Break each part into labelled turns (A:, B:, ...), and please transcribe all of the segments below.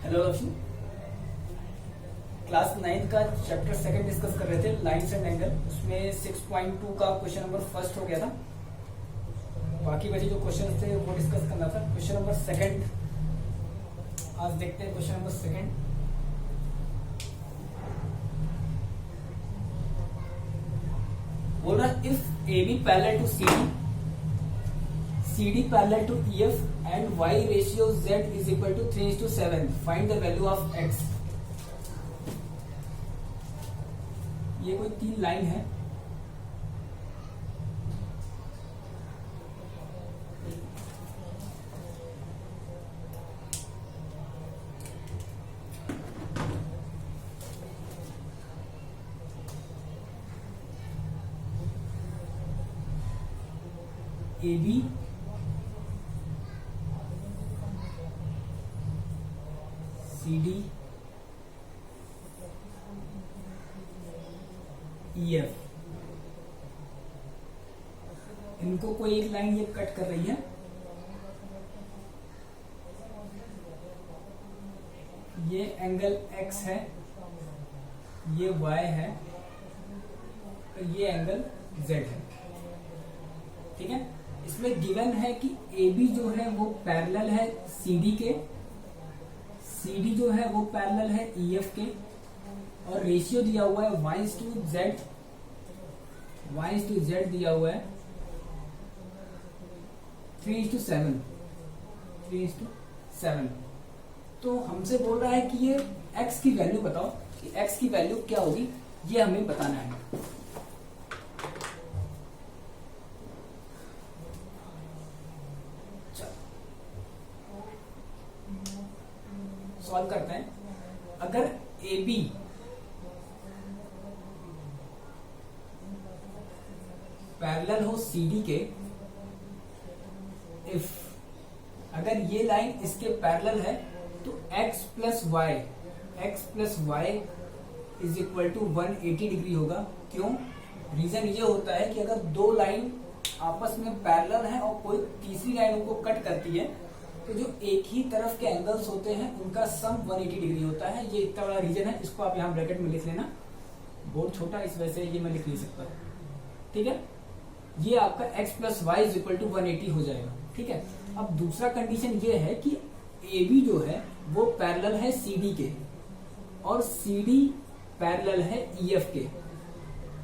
A: Hello Lakshmi. Class 9 का chapter second discuss कर रहे थे, लाइन्स एंड एंगल। उसमें 6.2 का क्वेश्चन नंबर फर्स्ट हो गया था। बाकी बचे जो क्वेश्चन थे वो डिस्कस करना था। क्वेश्चन नंबर सेकंड आज देखते हैं। क्वेश्चन नंबर सेकंड, बोल रहा if A B parallel to C D, CD parallel to EF and Y ratio Z is equal to 3:7. Find the value of X. ये कोई तीन लाइन है। AB CD EF, इनको कोई एक लाइन ये कट कर रही है। ये एंगल X है, ये Y है, ये एंगल Z है। ठीक है, इसमें गिवन है कि AB जो है वो पैरेलल है CD के, CD जो है वो पैरेलल है EF के, और रेशियो दिया हुआ है Y/Z, Y/Z दिया हुआ है 3:7, 3:7। तो हमसे बोल रहा है कि ये X की वैल्यू बताओ कि X की वैल्यू क्या होगी, ये हमें बताना है। सॉल्व करते हैं। अगर AB पैरेलल हो CD के, इफ अगर ये लाइन इसके पैरेलल है तो x plus Y is equal to 180 degree होगा। क्यों? रीजन ये होता है कि अगर दो लाइन आपस में पैरेलल है और कोई तीसरी लाइन उनको कट करती है तो जो एक ही तरफ के एंगल्स होते हैं उनका सम 180 डिग्री होता है। ये इतना बड़ा रीजन है, इसको आप यहाँ ब्रैकेट में लिख लेना। बोर्ड छोटा इस वजह से ये मैं लिख नहीं सकता। ठीक है, ये आपका x plus Y is equal to 180 हो जाएगा। ठीक है, अब दूसरा कंडीशन ये है कि AB जो है वो पैरेलल है CD के और CD पैरेलल है EF के।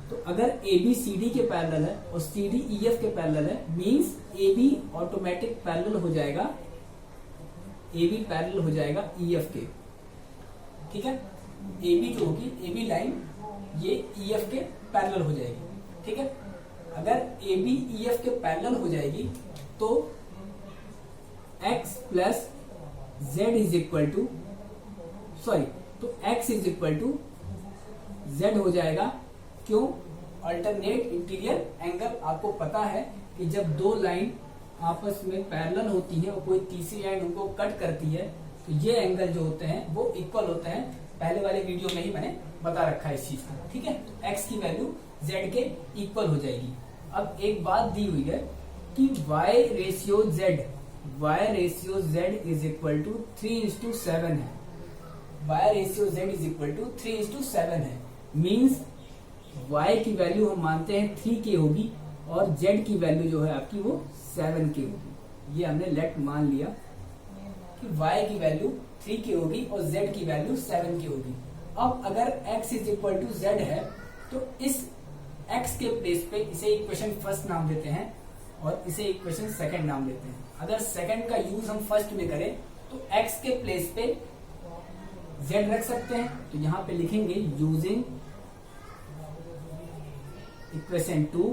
A: तो अगर AB CD के पैरेलल है और CD EF के पैरेलल है, मींस AB ऑटोमेटिक पैरेलल हो जाएगा, AB पैरेलल हो जाएगा EF के। ठीक है, AB जो होगी, AB लाइन ये EF के पैरेलल हो जाएगी। ठीक है, अगर AB EF के पैरेलल हो जाएगी तो x plus Z is equal to तो x is equal to Z हो जाएगा। क्यों? Alternate interior angle. आपको पता है कि जब दो लाइन आपस में पैरेलल होती है और कोई तीसरी लाइन उनको कट करती है तो ये एंगल जो होते हैं वो इक्वल होते हैं। पहले वाले वीडियो में ही मैंने बता रखा है इस चीज को। ठीक है, तो x की वैल्यू z के इक्वल हो जाएगी। अब एक बात दी हुई है कि y ratio z is equal to 3:7 है। y ratio z is equal to 3:7 है। मीन्स y की वैल्यू हम मानते हैं 3k होगी और z की वैल्यू जो है आपकी वो 7k होगी। ये हमने लेट मान लिया कि y की वैल्यू 3k होगी और z की वैल्यू 7k होगी। अब अगर x is equal to z है तो इस x के प्लेस पे इसे इक्वेशन फर्स्ट नाम देते हैं और इसे इक्वेशन सेकंड नाम देते हैं। अगर सेकंड का यूज हम फर्स्ट में करें तो x के प्लेस पे z रख सकते हैं। तो यहां पे लिखेंगे using equation 2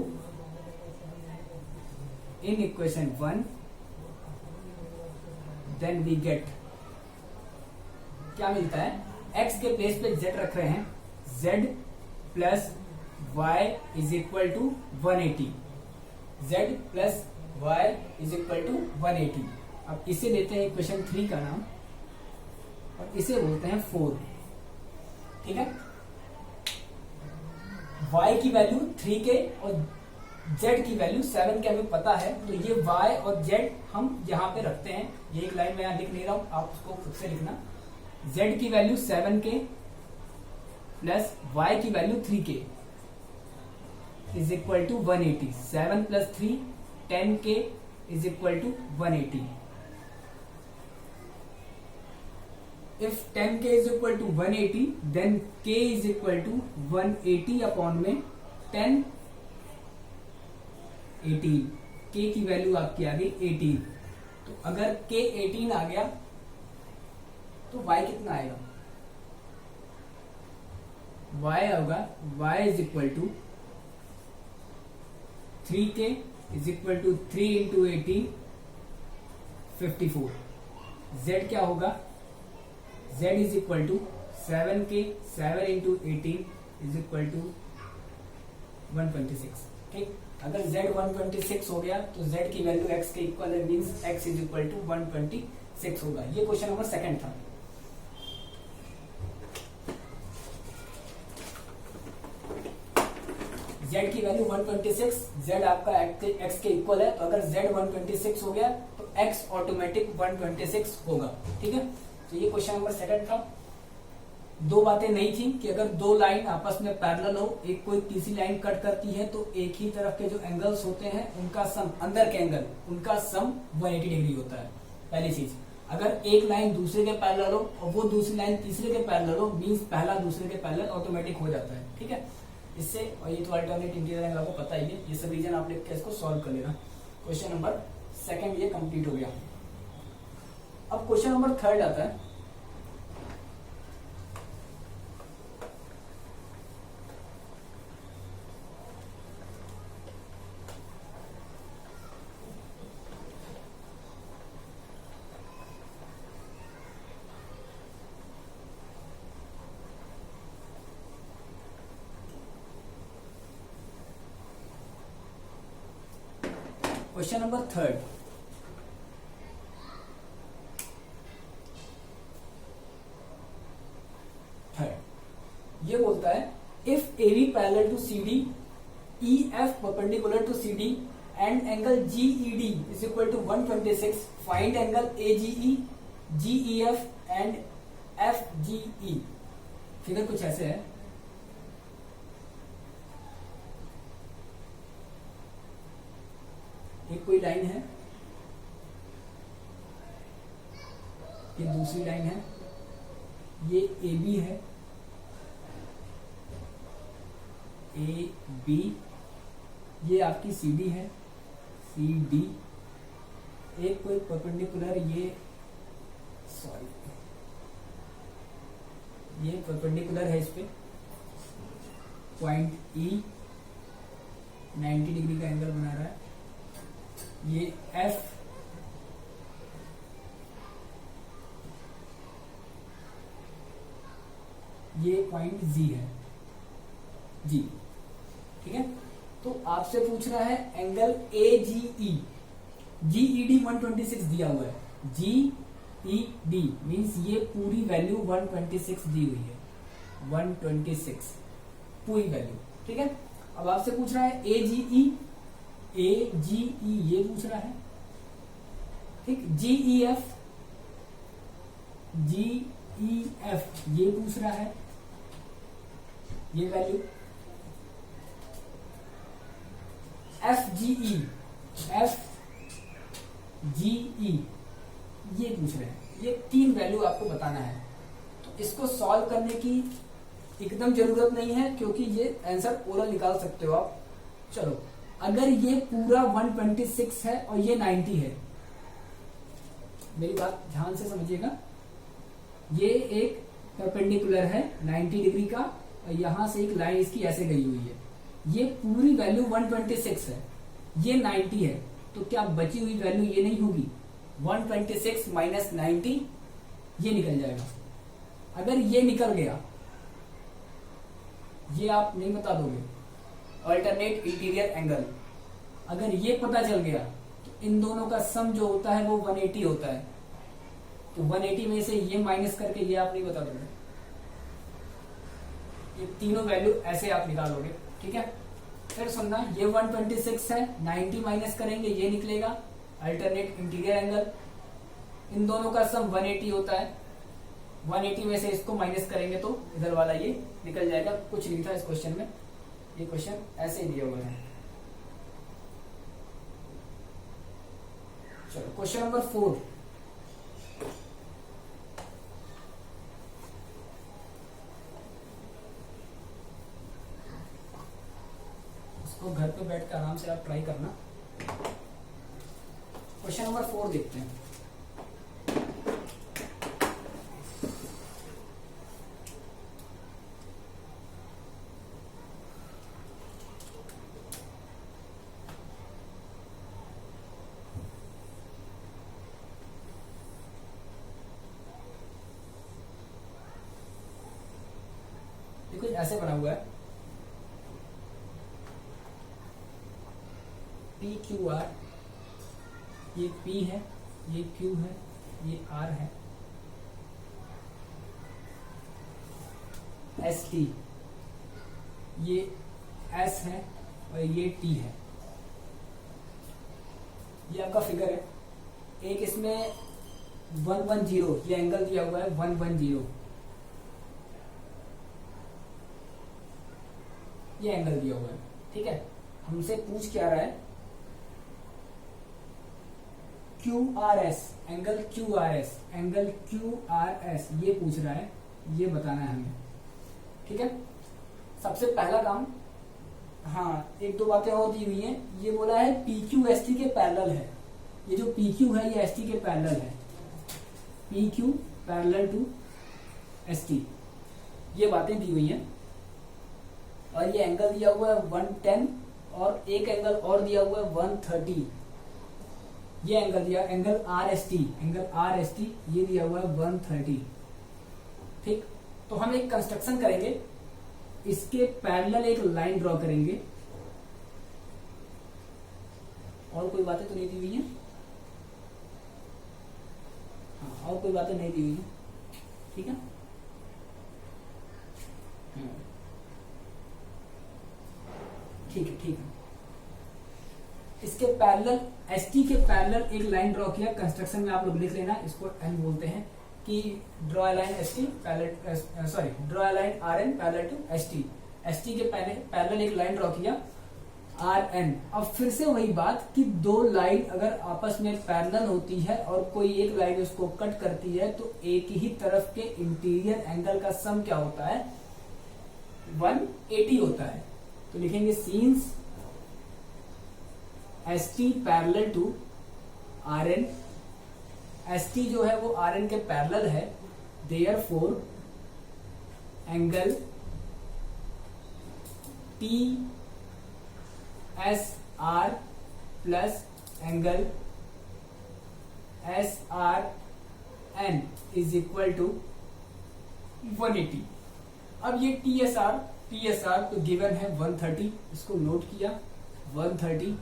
A: in equation 1, then we get, क्या मिलता है? x के प्लेस पे z रख रहे हैं, z plus y is equal to 180, z plus y is equal to 180। अब इसे लेते हैं इक्वेशन 3 का नाम और इसे बोलते हैं 4। ठीक है, y की वैल्यू 3k और z की वैल्यू 7 के हमें पता है। तो ये y और z हम यहाँ पे रखते हैं। ये एक लाइन में यहाँ लिख नहीं रहा हूं, आप उसको खुद से लिखना। z की वैल्यू 7k प्लस y की value 3k is equal to 180. 7 plus 3 10k is equal to 180. If 10k is equal to 180, then k is equal to 180 upon में 10 18. k की वैल्यू आपकी आ गई 18. तो अगर k 18 आ गया तो y कितना आएगा? y होगा y is equal to 3k is equal to 3 into 18 54. z क्या होगा? z is equal to 7k 7 into 18 is equal to 126. ठीक, अगर z 126 हो गया तो z की वैल्यू x के इक्वल है, means x is equal to 126 होगा. ये क्वेश्चन नंबर सेकंड था. z की वैल्यू 126, z आपका x के इक्वल है, तो अगर z 126 हो गया तो x ऑटोमेटिक 126 होगा. ठीक है, तो ये क्वेश्चन नंबर सेकंड था. दो बातें नहीं थी कि अगर दो लाइन आपस में पैरेलल हो, एक कोई तीसरी लाइन कट करती है तो एक ही तरफ के जो एंगल्स होते हैं उनका सम, अंदर के एंगल उनका सम 180 डिग्री होता है. पहली चीज, अगर एक लाइन दूसरे के पैरेलल हो और वो दूसरी लाइन तीसरे के पैरेलल हो, मींस पहला दूसरे के पैरेलल ऑटोमेटिक हो जाता है. ठीक है, इससे, और ये तो अल्टरनेट इंटीरियर एंगल आपको पता ही है. ये सब रीजन आप लिख के इसको सॉल्व कर लेना. क्वेश्चन नंबर सेकंड ये कंप्लीट हो गया. अब क्वेश्चन नंबर थर्ड आता है. Question number third. ये बोलता है if A B parallel to C D, E F perpendicular to C D and angle G E D is equal to 126, find angle A G E, G E F and F G E. Figure कुछ ऐसे है. एक कोई line है, ये दूसरी line है, ये ए बी है, ए बी, ये आपकी सी डी है, सी डी. एक कोई परपेंडिकुलर, ये सॉरी ये परपेंडिकुलर है इस पे, पॉइंट ई 90 डिग्री का एंगल बना रहा है. ये एफ, ये पॉइंट जी है, जी. ठीक है, तो आपसे पूछ रहा है angle A G E, G E D 126 दिया हुआ है. जी ई डी मीन्स ये पूरी वैल्यू 126 दी हुई है, 126 पूरी वैल्यू. ठीक है, अब आपसे पूछ रहा है ए जी ई, ए जी ई ये पूछ रहा है. ठीक, जी E F, G E F ये पूछ रहा है, ये value. F G E, F G ई ये पूछ रहे हैं. ये तीन वैल्यू आपको बताना है. तो इसको सॉल्व करने की एकदम जरूरत नहीं है क्योंकि ये आंसर ओरल निकाल सकते हो आप. चलो, अगर ये पूरा 126 है और ये 90 है, मेरी बात ध्यान से समझिएगा. ये एक परपेंडिकुलर है 90 डिग्री का और यहां से एक लाइन इसकी ऐसे गई हुई है. ये पूरी वैल्यू 126 है, ये 90 है, तो क्या बची हुई वैल्यू ये नहीं होगी? 126 माइनस 90 ये निकल जाएगा. अगर ये निकल गया, ये आप नहीं बता दोगे, अल्टरनेट इंटीरियर एंगल, अगर ये पता चल गया तो इन दोनों का सम जो होता है वो 180 होता है. तो 180 में से ये माइनस करके ये आप नहीं बता दोगे. ये तीनों वैल्यू ऐसे आप निकालोगे. ठीक है, फिर सुनना, ये 126 है, 90 माइनस करेंगे ये निकलेगा अल्टरनेट इंटीरियर एंगल. इन दोनों का सम 180 होता है. 180 में से इसको माइनस करेंगे तो इधर वाला ये निकल जाएगा। कुछ नहीं था इस क्वेश्चन में, ये क्वेश्चन ऐसे ही दिया हुआ है। चलो क्वेश्चन नंबर 4। इसको घर पे बैठ कर आराम से आप ट्राई करना। क्वेश्चन नंबर 4 देखते हैं। ये कुछ ऐसे बना हुआ है, पी क्यू आर, ये P है, ये Q है, ये R है, एस टी, ये S है और ये T है। ये आपका फिगर है। एक इसमें 110, ये एंगल दिया हुआ है 110, ये एंगल दिया हुआ है। ठीक है, हमसे पूछ क्या रहा है, QRS, angle QRS, angle QRS ये पूछ रहा है, ये बताना है हमें। ठीक है, सबसे पहला काम, हाँ एक दो बातें और दी हुई हैं। ये बोला है PQ ST के पैरेलल है। ये जो PQ है ये ST के पैरेलल है, PQ पैरेलल टू ST, ये बातें दी हुई हैं। और ये एंगल दिया हुआ है 110 और एक एंगल और दिया हुआ है 130। ये एंगल दिया, एंगल RST, एंगल RST ये दिया हुआ है 130। ठीक, तो हम एक कंस्ट्रक्शन करेंगे, इसके पैरेलल एक लाइन ड्रॉ करेंगे। और कोई बातें तो नहीं दी हुई है? हाँ, और कोई बातें नहीं दी हुई है। ठीक है, ठीक है, ठीक है। इसके पैरेलल, ST के पैरेलल एक लाइन ड्रॉ किया। कंस्ट्रक्शन में आप लोग लिख लेना, इसको N बोलते हैं कि draw a line ST parallel, sorry draw a line RN parallel to ST। ST के पैरेलल एक लाइन ड्रॉ किया RN। अब फिर से वही बात कि दो लाइन अगर आपस में पैरेलल होती है और कोई एक लाइन उसको कट करती है तो एक ही तरफ के इंटीरियर एंगल का सम क्या होता है, 180 होता है। तो लिखेंगे since ST parallel to RN, ST जो है वो RN के पैरेलल है, therefore angle PSR plus angle SRN is equal to 180। अब ये PSR तो गिवन है 130, इसको नोट किया, 130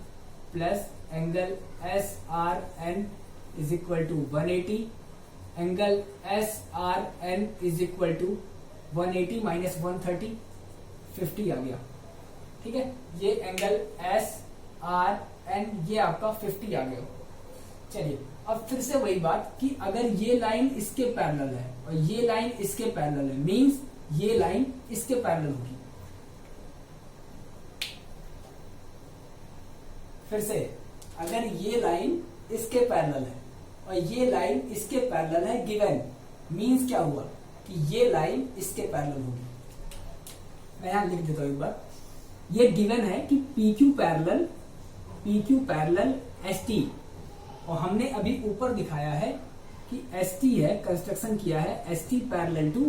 A: plus angle SRN is equal to 180। Angle SRN is equal to 180 minus 130, 50 आ गया। ठीक है, ये एंगल SRN ये आपका 50 आ गया। चलिए अब फिर से वही बात कि अगर ये लाइन इसके पैरेलल है और ये लाइन इसके पैरेलल है, मींस ये लाइन इसके पैरेलल होगी। फिर से, अगर ये लाइन इसके पैरेलल है और ये लाइन इसके पैरेलल है, गिवन, मींस क्या हुआ कि ये लाइन इसके पैरेलल होगी। मैं यहां लिख देता हूं एक बार। ये गिवन है कि PQ पैरेलल ST, और हमने अभी ऊपर दिखाया है कि ST है, कंस्ट्रक्शन किया है ST parallel to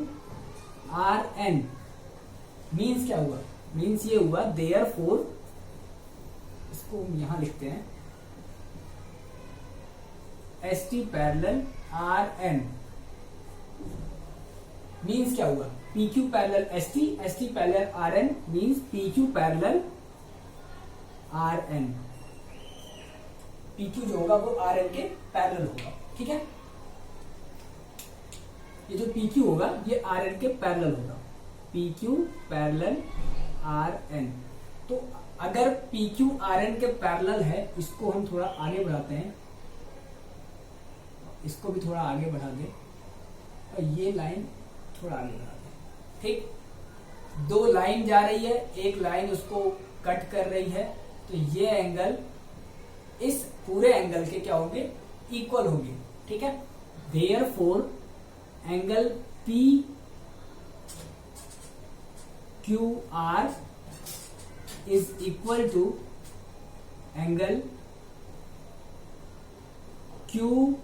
A: RN। Means क्या हुआ, मींस ये हुआ देयरफॉर, इसको यहां लिखते हैं, ST पैरेलल RN मींस क्या हुआ, PQ parallel ST, ST parallel RN means PQ parallel RN। PQ जो होगा वो RN के पैरेलल होगा। ठीक है, ये जो PQ होगा ये RN के पैरेलल होगा, PQ पैरेलल RN। तो अगर PQ RN के पैरेलल है, इसको हम थोड़ा आगे बढ़ाते हैं, इसको भी थोड़ा आगे बढ़ा दें। और ये लाइन थोड़ा आगे बढ़ा दें। ठीक, दो लाइन जा रही है, एक लाइन उसको कट कर रही है, तो ये एंगल इस पूरे एंगल के क्या होंगे, इक्वल होंगे। ठीक है, therefore angle P Q R is equal to angle Q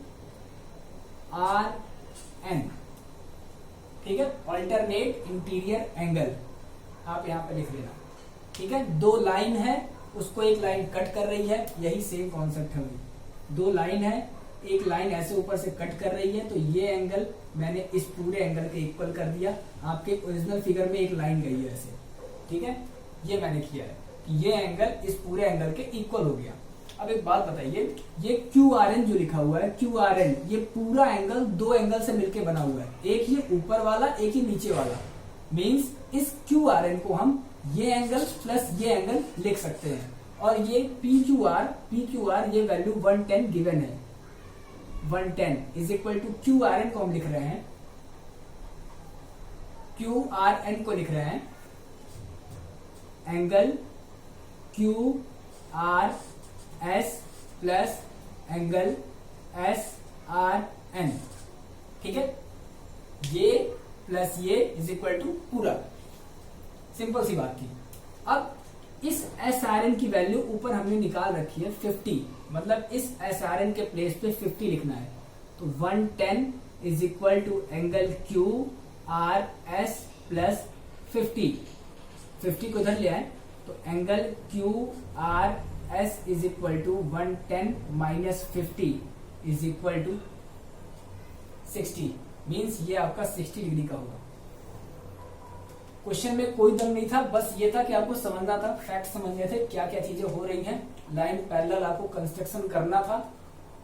A: R N. ठीक है, अल्टरनेट इंटीरियर एंगल आप यहां पे लिख लेना। ठीक है, दो लाइन है, उसको एक लाइन कट कर रही है, यही सेम कॉन्सेप्ट है। दो लाइन है, एक लाइन ऐसे ऊपर से कट कर रही है, तो ये एंगल मैंने इस पूरे एंगल के इक्वल कर दिया। आपके ओरिजिनल फिगर में एक लाइन गई है ऐसे। ठीक है, ये मैंने किया है, ये एंगल इस पूरे एंगल के इक्वल हो गया। अब एक बात बताइए, ये क्यू आर एन जो लिखा हुआ है, क्यू आर एन, ये पूरा एंगल दो एंगल से मिलके बना हुआ है, एक ये ऊपर वाला, एक ही नीचे वाला। मींस इस क्यू आर एन को हम ये एंगल प्लस ये एंगल लिख सकते हैं। और ये पी क्यू आर ये वैल्यू 110 गिवन है। 110 is equal to Q R N को हम लिख रहे हैं, क्यू आर एन को लिख रहे हैं angle Q R S plus angle S R N. ठीक है, ये प्लस ये इज इक्वल टू पूरा, सिंपल सी बात थी। अब इस एस आर एन की वैल्यू ऊपर हमने निकाल रखी है 50, मतलब इस एस आर एन के प्लेस पे 50 लिखना है। तो 110 is equal to angle Q R S plus 50 को इधर ले आए, तो angle Q R S is equal to 110 minus 50 is equal to 60। Means ये आपका 60 डिग्री का होगा। क्वेश्चन में कोई दम नहीं था, बस ये था कि आपको समझना था, फैक्ट समझने थे, क्या क्या चीजें हो रही हैं। लाइन पैरेलल आपको कंस्ट्रक्शन करना था,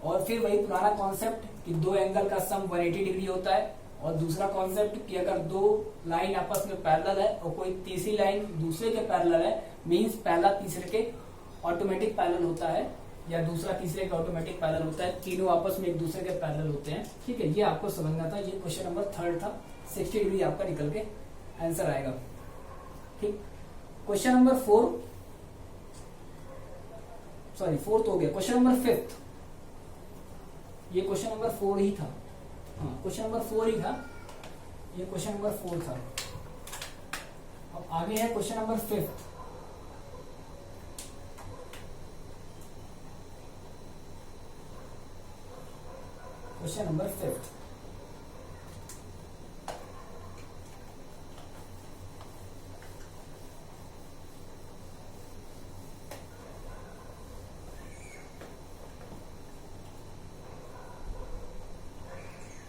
A: और फिर वही पुराना कॉन्सेप्ट कि दो एंगल का सम 180 डिग्री होता है, और दूसरा कॉन्सेप्ट कि अगर दो लाइन आपस में पैरेलल है और कोई तीसरी लाइन दूसरे के पैरेलल है, मींस पहला तीसरे के ऑटोमेटिक पैरेलल होता है, या दूसरा तीसरे का ऑटोमेटिक पैरेलल होता है, तीनों आपस में एक दूसरे के पैरेलल होते हैं। ठीक है, ये आपको समझना था। ये क्वेश्चन नंबर 3 था, 60 डिग्री आपका निकल के आंसर आएगा। ठीक, क्वेश्चन नंबर 4th हो गया। क्वेश्चन नंबर 5, ये क्वेश्चन नंबर 4 ही था। हाँ, क्वेश्चन नंबर 4 ही था, ये क्वेश्चन नंबर 4 था। अब आगे है question number 5। Question number 5,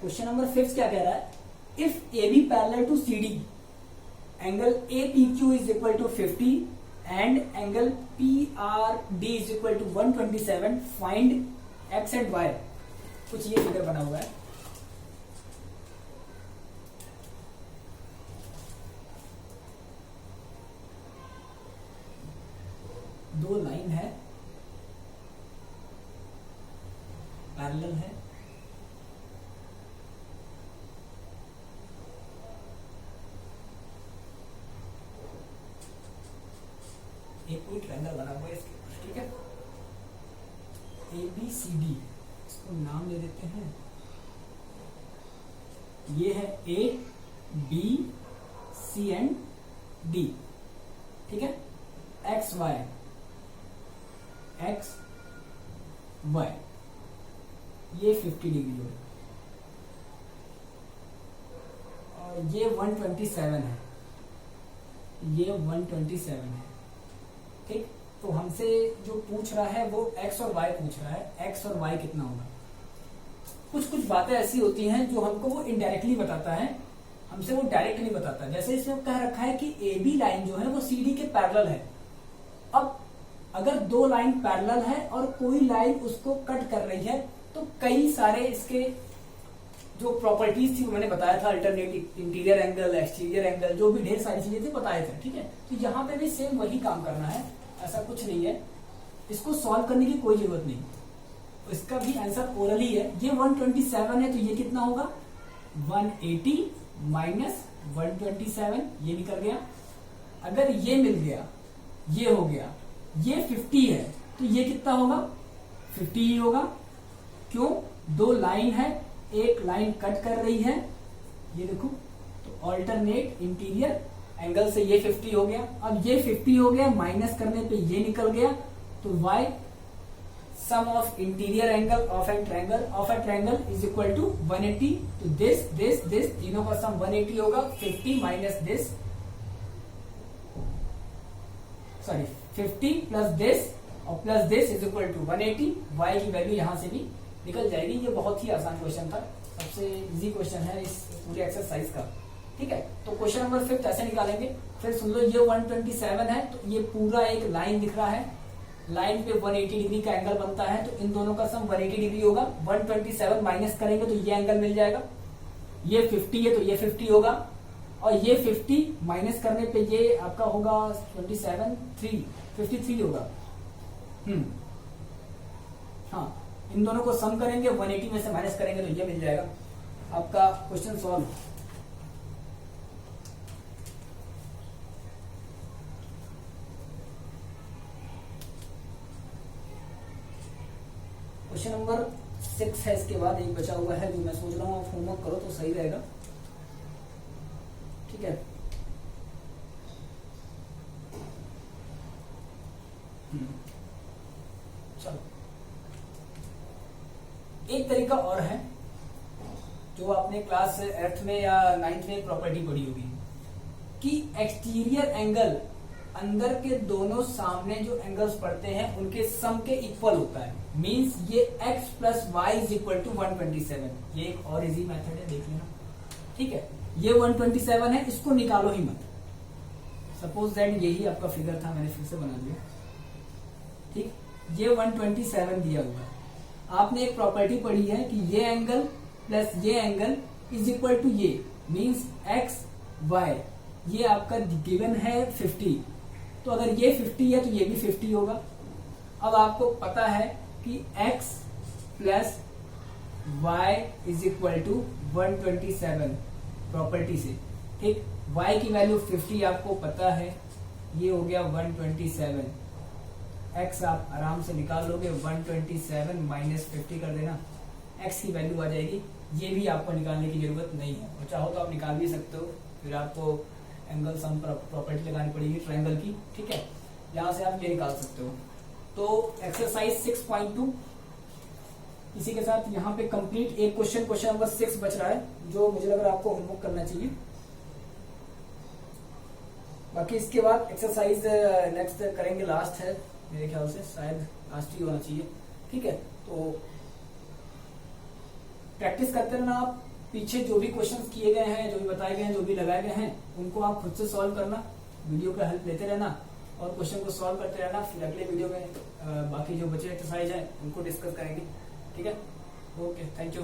A: question number 5 क्या कह रहा है, if A B parallel to C D, angle A P Q is equal to 50 and angle P R D is equal to 127, find X and Y. कुछ ये figure बना हुआ है, दो लाइन है, पैरेलल है, एक कोई ट्रायंगल बना हुआ है इसके। ठीक है, ए बी सी डी, इसको नाम दे देते हैं, ये है A B C and D. ठीक है, एक्स वाई ये 50 डिग्री है, और ये 127 है, ये 127 है। ठीक, तो हमसे जो पूछ रहा है वो एक्स और वाई पूछ रहा है, एक्स और वाई कितना होगा। कुछ बातें ऐसी होती हैं जो हमको वो इनडायरेक्टली बताता है, हमसे वो डायरेक्ट नहीं बताता। जैसे इसमें कह रखा है कि ए बी लाइन जो है वो सी डी के पैरेलल है। अब अगर दो लाइन पैरेलल है और कोई लाइन उसको कट कर रही है, तो कई सारे इसके जो प्रॉपर्टीज थी वो मैंने बताया था, alternate interior angle, exterior angle, जो भी ढेर सारी चीजें थी बताए थे। ठीक है, तो यहाँ पे भी सेम वही काम करना है, ऐसा कुछ नहीं है, इसको सॉल्व करने की कोई जरूरत नहीं। तो इसका भी आंसर ओरली है। ये 127 है, तो ये कितना होगा, 180 माइनस 127, ये निकल गया। अगर ये मिल गया, ये हो गया, ये 50 है तो ये कितना होगा, 50 ही होगा। क्यों, दो लाइन है, एक लाइन कट कर रही है, ये देखो, तो ऑल्टरनेट इंटीरियर एंगल से ये 50 हो गया। अब ये 50 हो गया, माइनस करने पे ये निकल गया, तो y sum of interior angle of a triangle is equal to 180। तो दिस तीनों का सम 180 होगा। 50 minus this, sorry 50 plus this और plus this is equal to 180। y की वैल्यू यहां से भी निकल जाएगी। ये बहुत ही आसान क्वेश्चन था, सबसे इजी क्वेश्चन है इस पूरे एक्सरसाइज का। ठीक है, तो क्वेश्चन नंबर 5 ऐसे निकालेंगे। फिर सुन लो, ये 127 है तो ये पूरा एक लाइन दिख रहा है, लाइन पे 180 डिग्री का एंगल बनता है, तो इन दोनों का सम 180 डिग्री होगा। 127 माइनस करेंगे तो ये एंगल मिल जाएगा। ये 50 है तो ये 50 होगा, और ये 50 माइनस करने पे ये आपका होगा 53 होगा। हाँ, इन दोनों को सम करेंगे, 180 में से माइनस करेंगे तो ये मिल जाएगा। आपका क्वेश्चन सॉल्व। क्वेश्चन नंबर 6 है, इसके बाद एक बचा हुआ है जो मैं सोच रहा हूँ आप होमवर्क करो तो सही रहेगा। ठीक है, चलो एक तरीका और है जो आपने क्लास 8th में या 9th में प्रॉपर्टी पढ़ी होगी कि एक्सटीरियर एंगल अंदर के दोनों सामने जो एंगल्स पड़ते हैं उनके सम के इक्वल होता है। मींस ये x plus Y is equal to 127। ये एक और इजी मेथड है, देख लेना। ठीक है, ये 127 है, इसको निकालो ही मत। सपोज दैट यही आपका फिगर था, मैंने फिर से बना दिया। ठीक, ये 127 दिया हुआ है। आपने एक प्रॉपर्टी पढ़ी है कि ये एंगल प्लस ये एंगल इज इक्वल टू ये, मींस x y, ये आपका गिवन है 50। तो अगर ये 50 है तो ये भी 50 होगा। अब आपको पता है कि x plus y is equal to 127 property से। ठीक, y की वैल्यू 50 आपको पता है, ये हो गया 127। x आप आराम से निकाल लोगे, 127 माइनस 50 कर देना, x की वैल्यू आ जाएगी। ये भी आपको निकालने की जरूरत नहीं है, और चाहो तो आप निकाल भी सकते हो। फिर आपको एंगल सम प्रॉपर्टी लगानी पड़ेगी ट्रायंगल की। ठीक है, यहां से आप ये निकाल सकते हो। तो एक्सरसाइज 6.2 इसी के साथ यहाँ पे कंप्लीट। एक क्वेश्चन नंबर 6 बच रहा है जो मुझे लग रहा है आपको होमवर्क करना चाहिए। बाकी इसके बाद एक्सरसाइज नेक्स्ट करेंगे, लास्ट है मेरे ख्याल से, शायद लास्ट ही होना चाहिए। ठीक है, तो प्रैक्टिस करते रहना आप। पीछे जो भी क्वेश्चंस किए गए हैं, जो भी बताए गए हैं, जो भी लगाए गए हैं, उनको आप खुद से सॉल्व करना, वीडियो का हेल्प लेते रहना और क्वेश्चन को सॉल्व करते रहना। फिर अगले वीडियो में बाकी जो बचे एक्सरसाइज है उनको डिस्कस करेंगे। ठीक है, ओके, थैंक यू।